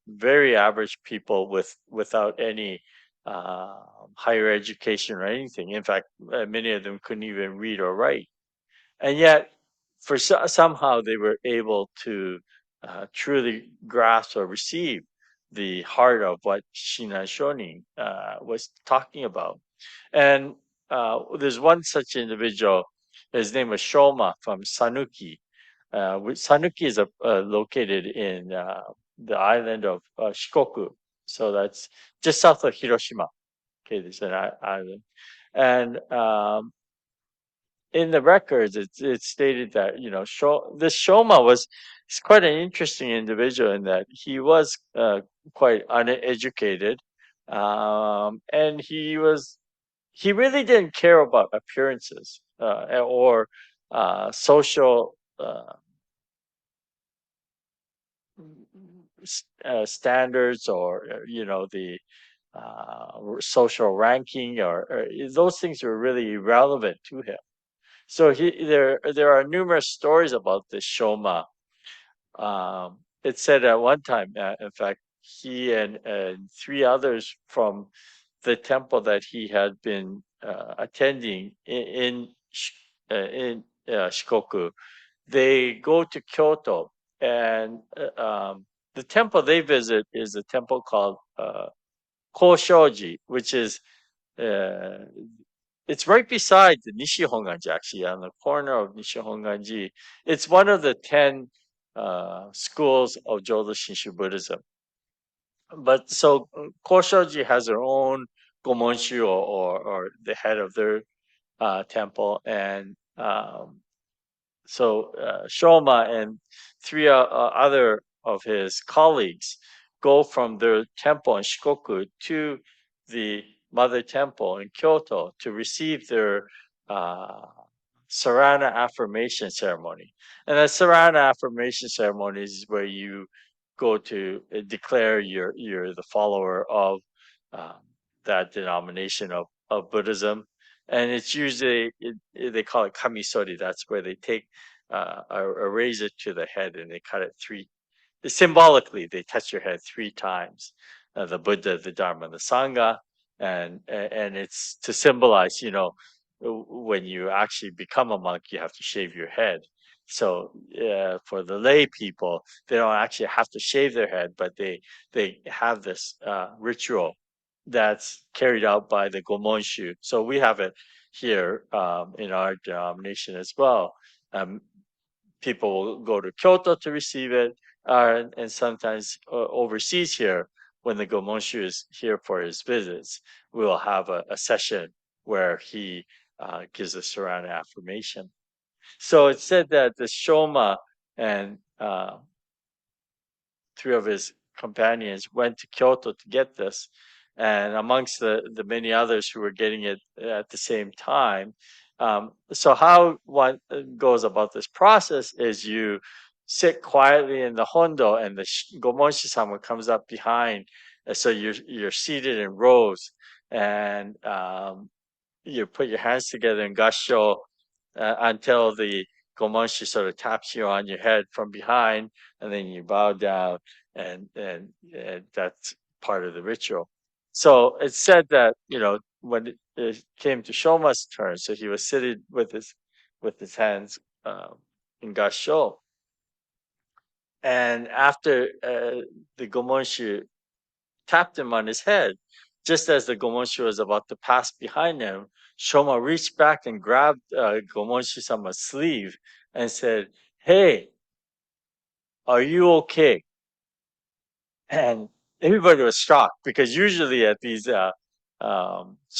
very average people without any uh, higher education or anything. In fact, many of them couldn't even read or write, and yet, somehow they were able to truly grasp or receive the heart of what Shinan Shonin was talking about. And there's one such individual. His name was Shoma from Sanuki. Sanuki is located in the island of Shikoku. So that's just south of Hiroshima. Okay, there's an island. And in the records, it's stated that this Shoma was he's quite an interesting individual in that he was quite uneducated, and he really didn't care about appearances or social standards or the social ranking or those things were really irrelevant to him. So there are numerous stories about this Shoma. It said at one time, in fact, he and three others from the temple that he had been attending in Shikoku, they go to Kyoto, and the temple they visit is a temple called Koshoji, which is uh, it's right beside the Nishihonganji, actually, on the corner of Nishihonganji. It's one of the 10 schools of Jodo Shinshu Buddhism. But so Koshoji has their own Gomonshu or the head of their temple, and so Shoma and three other of his colleagues go from their temple in Shikoku to the mother temple in Kyoto to receive their uh, Sarana affirmation ceremony. And the Sarana affirmation ceremony is where you go to declare you're the follower of um, that denomination of Buddhism. And it's usually they call it kamisori. That's where they take a razor to the head and they cut it symbolically. They touch your head three times, the Buddha, the Dharma, and the Sangha, and it's to symbolize, when you actually become a monk, you have to shave your head. So for the lay people, they don't actually have to shave their head, but they have this ritual that's carried out by the Gomonshu. So we have it here in our denomination as well. Um, People will go to Kyoto to receive it, and sometimes overseas here when the Gomonshu is here for his visits, we will have a session where he gives a surrounding affirmation. So it said that the Shoma and three of his companions went to Kyoto to get this. And amongst the many others who were getting it at the same time. So, how one goes about this process is you sit quietly in the hondo, and the Gomonshi sama comes up behind. So, you're seated in rows, and you put your hands together in gasho until the gomonshi sort of taps you on your head from behind, and then you bow down, and that's part of the ritual. So it's said that when it came to Shoma's turn, so he was sitting with his hands in gasho, and after the gomonshi tapped him on his head. Just as the Gomonshi was about to pass behind him, Shoma reached back and grabbed Gomonshi-sama's sleeve and said, "Hey, are you okay?" And everybody was shocked because usually at these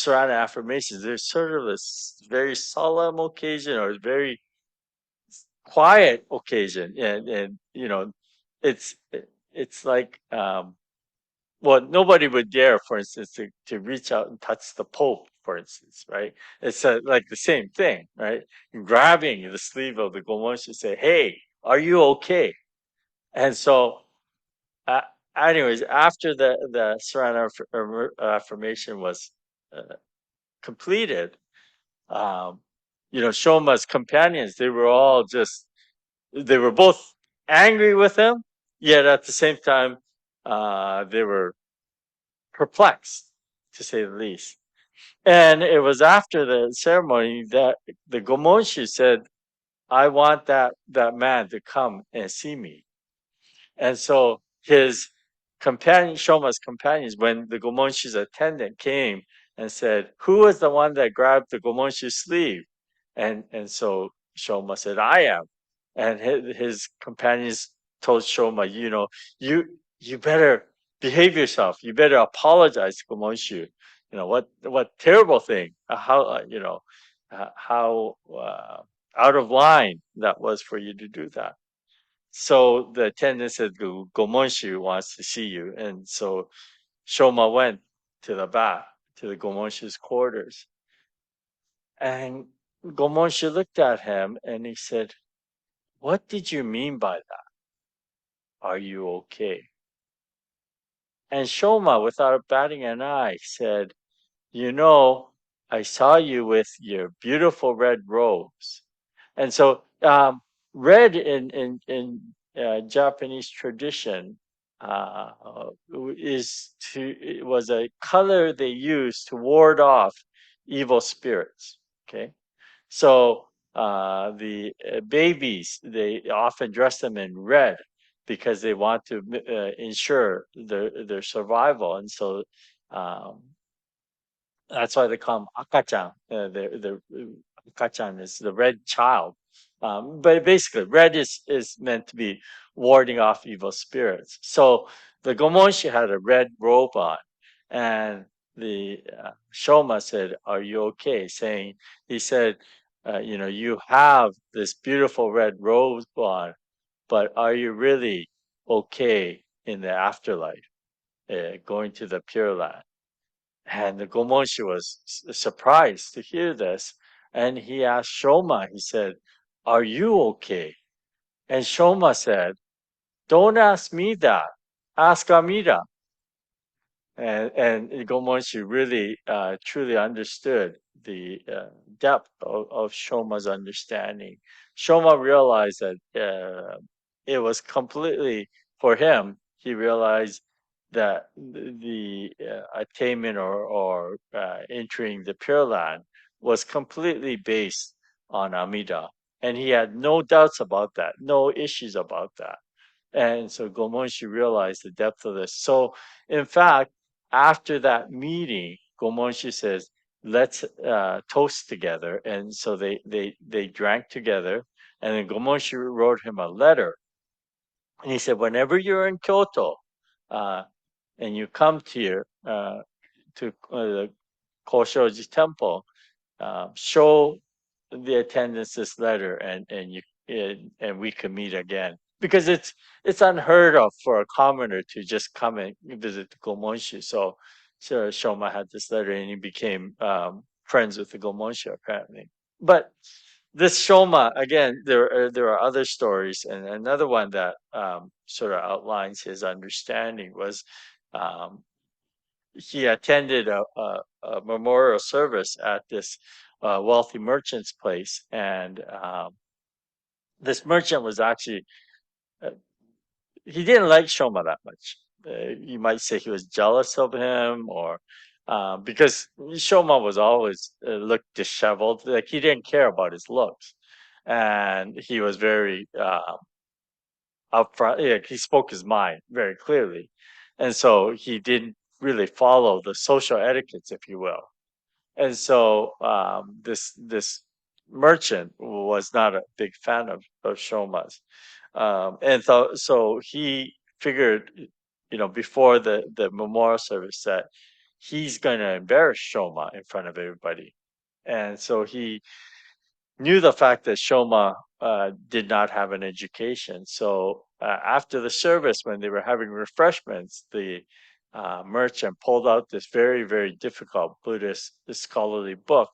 surrounding affirmations, there's sort of this very solemn occasion or very quiet occasion, and it's it's like well, nobody would dare, for instance, to reach out and touch the Pope, for instance, right? It's like the same thing, right? Grabbing the sleeve of the Gomonshi, say, "Hey, are you okay?" And so, uh, anyways, after the surrender affirmation was uh, completed, um, Shoma's companions, they were both angry with him, yet at the same time, they were perplexed, to say the least. And it was after the ceremony that the Gomonshi said, "I want that man to come and see me." And so his Shoma's companions, when the Gomonshi's attendant came and said, "Who was the one that grabbed the Gomonshi's sleeve?" And so Shoma said, "I am." And his companions told Shoma, you better behave yourself. You better apologize to Gomonshi. What terrible thing. How out of line that was for you to do that. So the attendant said, Gomonshi wants to see you. And so Shoma went to the back, to the Gomonshi's quarters. And Gomonshi looked at him and he said, "What did you mean by that? Are you okay?" And Shoma, without batting an eye, said, "You know, I saw you with your beautiful red robes." And so, red in Japanese tradition uh, it was a color they used to ward off evil spirits. Okay, so the babies, they often dress them in red because they want to ensure their survival, and so um, that's why they call them akachan. The akachan is the red child. But basically, red is meant to be warding off evil spirits. So the Gomonshi had a red robe on, and the Shoma said, "Are you okay?" He said, "You have this beautiful red robe on, but are you really okay in the afterlife, going to the Pure Land?" And the Gomonshi was surprised to hear this. And he asked Shoma, he said, "Are you okay?" And Shoma said, "Don't ask me that. Ask Amida." And Gomonshi really truly understood the depth of Shoma's understanding. Shoma realized that it was completely for him. He realized that the attainment or entering the Pure Land was completely based on Amida, and he had no doubts about that, no issues about that. And so Gomonshi realized the depth of this. So, in fact, after that meeting, Gomonshi says, "Let's toast together." And so they drank together. And then Gomonshi wrote him a letter. And he said, "Whenever you're in Kyoto uh, and you come here to the Koshoji Temple, show the attendants this letter, and we can meet again, because it's unheard of for a commoner to just come and visit the Gomonshi. So Shoma had this letter, and he became friends with the Gomonshi apparently. But this Shoma, again, there are other stories, and another one that sort of outlines his understanding was. Um, he attended a memorial service at this wealthy merchant's place, and this merchant was actually uh, he didn't like Shoma that much. You might say he was jealous of him, or because Shoma was always looked disheveled, like he didn't care about his looks, and he was very upfront. Yeah, he spoke his mind very clearly, and so he didn't really follow the social etiquettes, if you will. And so this merchant was not a big fan of Shoma's, and so he figured, before the memorial service, that he's going to embarrass Shoma in front of everybody, and so he knew the fact that Shoma did not have an education. So after the service, when they were having refreshments, the merchant pulled out this very, very difficult Buddhist scholarly book,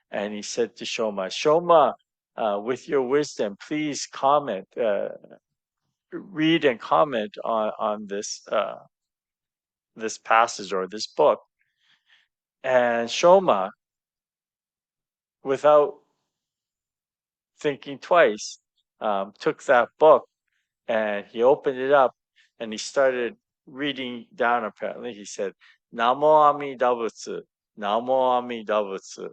and he said to Shoma, "Shoma, with your wisdom, please read and comment on this passage or this book." And Shoma, without thinking twice, took that book and he opened it up and he started reading down. Apparently, he said, "Namo Amidabutsu, Namo Amidabutsu,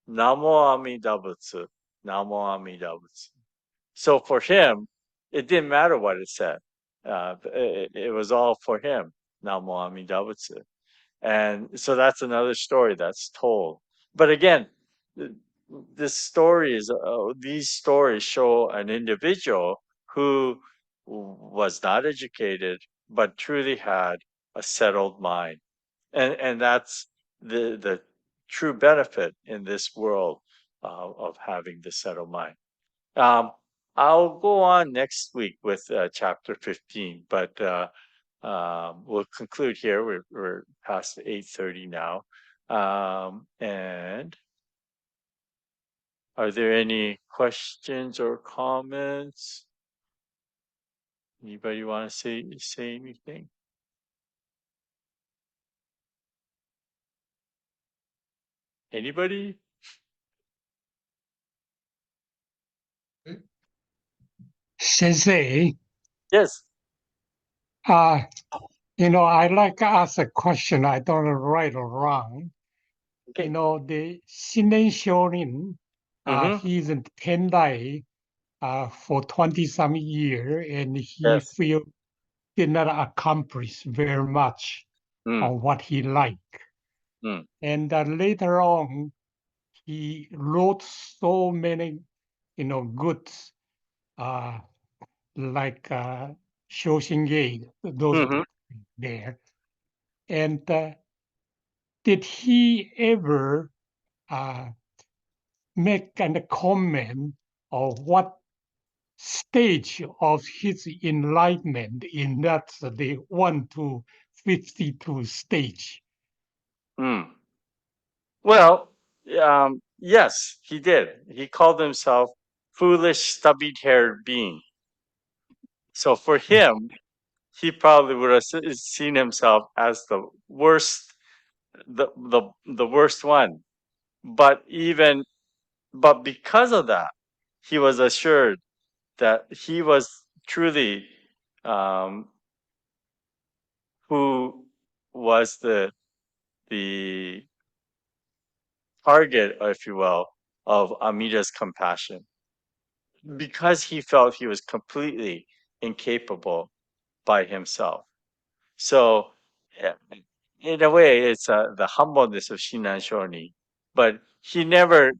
Namo Amidabutsu, Namo Amidabutsu." So for him, it didn't matter what it said. It was all for him. Namo Amidabutsu. And so that's another story that's told. But again, th- these stories show an individual who was not educated but truly had a settled mind, and that's the true benefit in this world of having the settled mind. um, I'll go on next week with chapter 15, but we'll conclude here. We're past 8:30 now. And are there any questions or comments? Anybody want to say anything? Anybody? Sensei, Yes. uh, I like to ask a question. I don't know right or wrong. Okay. The Shinen Shonin, Mm-hmm. he's in Tendai for 20 some year, and he Yes. feel did not accomplish very much Mm, on what he liked. mm, And later on, he wrote so many, good, uh, like Shoshinge, those mm-hmm. there. And did he ever uh, make a comment of what stage of his enlightenment in that the 1 to 52 stage? Mm. Well, yes, he did. He called himself foolish, stubby-haired being. So for him, he probably would have seen himself as the worst, the worst one. But even but because of that, he was assured that he was truly um, who was the target, if you will, of Amida's compassion, because he felt he was completely incapable by himself. So, yeah, in a way, it's the humbleness of Shinan Shoni. But he never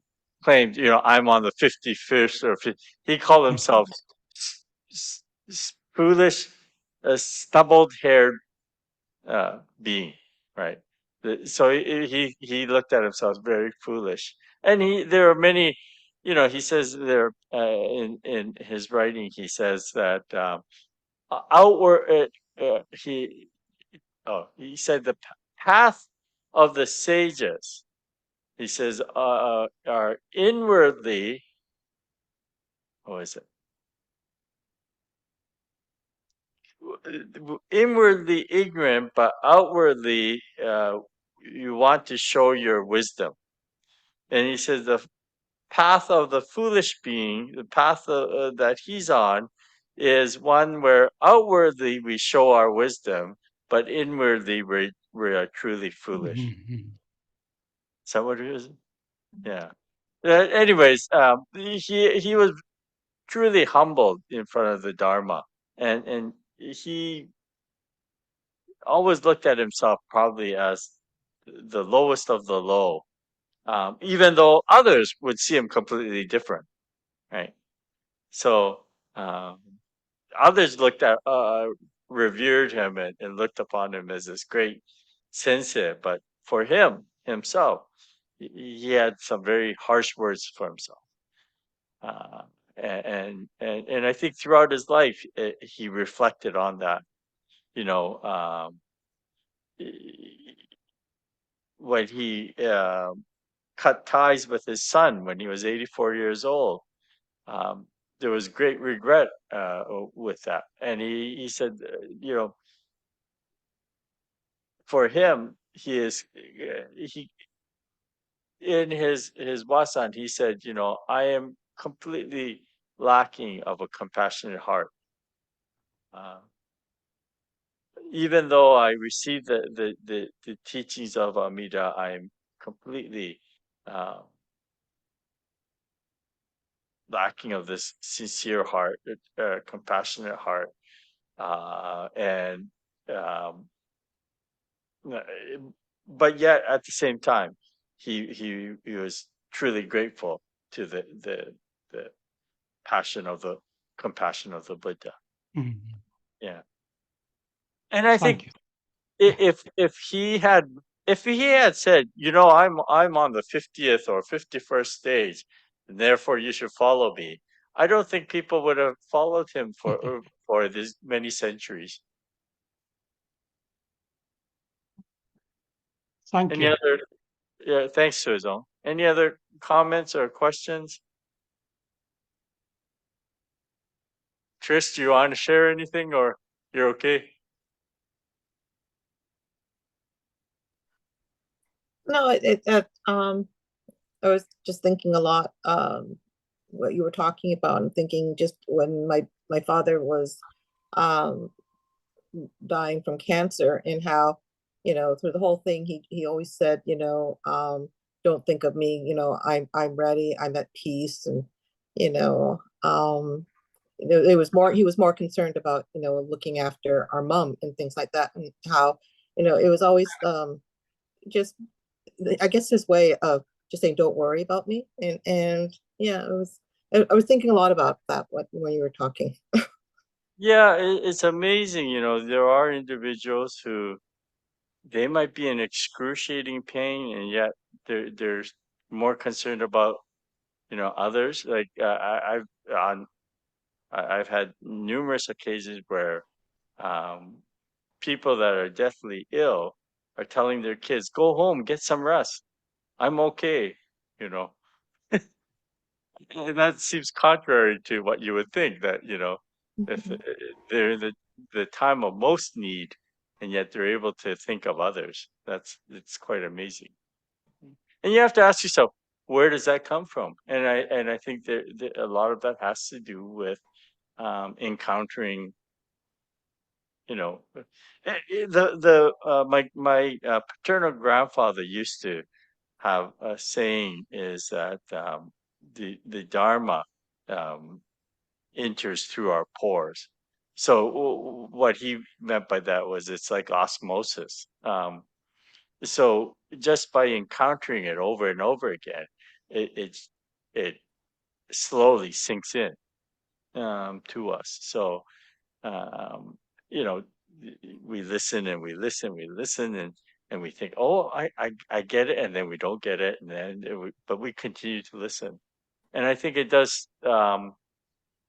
claimed, I'm on the 51st or 50. He called himself foolish, stubbled-haired being, right? So he looked at himself very foolish, and there are many, he says there in his writing, he says that outward he said the path of the sages, he says, are inwardly, what is it? Inwardly ignorant, but outwardly you want to show your wisdom. And he says the path of the foolish being, the path that he's on, is one where outwardly we show our wisdom, but inwardly we are truly foolish. Mhm. Is that what it is? Yeah. Anyways, he was truly humbled in front of the Dharma, and he always looked at himself probably as the lowest of the low, even though others would see him completely different, right? So um, others looked at, revered him and looked upon him as this great sensei, but for himself, he had some very harsh words for himself. Uh, and I think throughout his life, he reflected on that. You know, when he cut ties with his son when he was 84 years old, um, there was great regret with that. And he said, you know, for him, he in his wasan, he said, you know, I am completely lacking of a compassionate heart. Uh, Even though I received the teachings of Amida, I'm completely uh, lacking of this sincere heart, compassionate heart, and um, uh, but yet at the same time, he was truly grateful to the passion of the compassion of the Buddha. Mhm. Yeah, and I Thank think you. if he had said, you know, I'm on the 50th or 51st stage, and therefore you should follow me, I don't think people would have followed him for this many centuries. Thank Any you. other? Yeah, thanks, Susan. Any other comments or questions? Trish, do you want to share anything, or you're okay? No, I was just thinking a lot, what you were talking about. I'm thinking just when my father was um dying from cancer, and how, through the whole thing, he always said, don't think of me, I'm ready, I'm at peace. And you know it was more he was more concerned about, looking after our mom and things like that, and how, it was always just, I guess, his way of just saying, "Don't worry about me." And yeah, it was. I was thinking a lot about that when you were talking. Yeah, it's amazing. You know, there are individuals who they might be in excruciating pain, and yet they're more concerned about, you know, others. Like on I've had numerous occasions where um, people that are deathly ill are telling their kids, "Go home, get some rest. I'm okay." You know, and that seems contrary to what you would think, that, you know, if they're in the time of most need, and yet they're able to think of others. It's quite amazing. And you have to ask yourself, where does that come from? And I think a lot of that has to do with encountering, you know, the my paternal grandfather used to have a saying, is that the Dharma um, enters through our pores. So what he meant by that was it's like osmosis. So just by encountering it over and over again, it slowly sinks in to us. So um, you know, we listen and we listen, we listen, and we think, oh, I get it, and then we don't get it, and then but we continue to listen, and I think it does.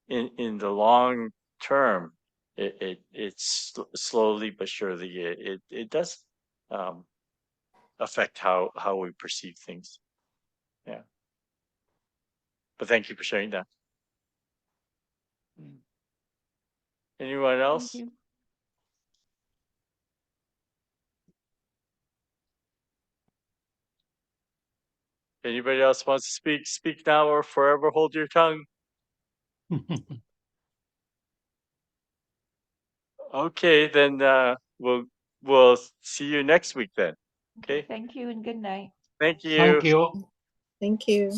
In the long term, it's slowly but surely it does um, affect how we perceive things. Yeah, but thank you for sharing that. Mm. Anyone Thank else? you. Anybody else wants to speak? Speak now or forever hold your tongue. Okay, then we'll see you next week then. Okay, Okay, thank you and good night. thank Thank you. you. Thank you.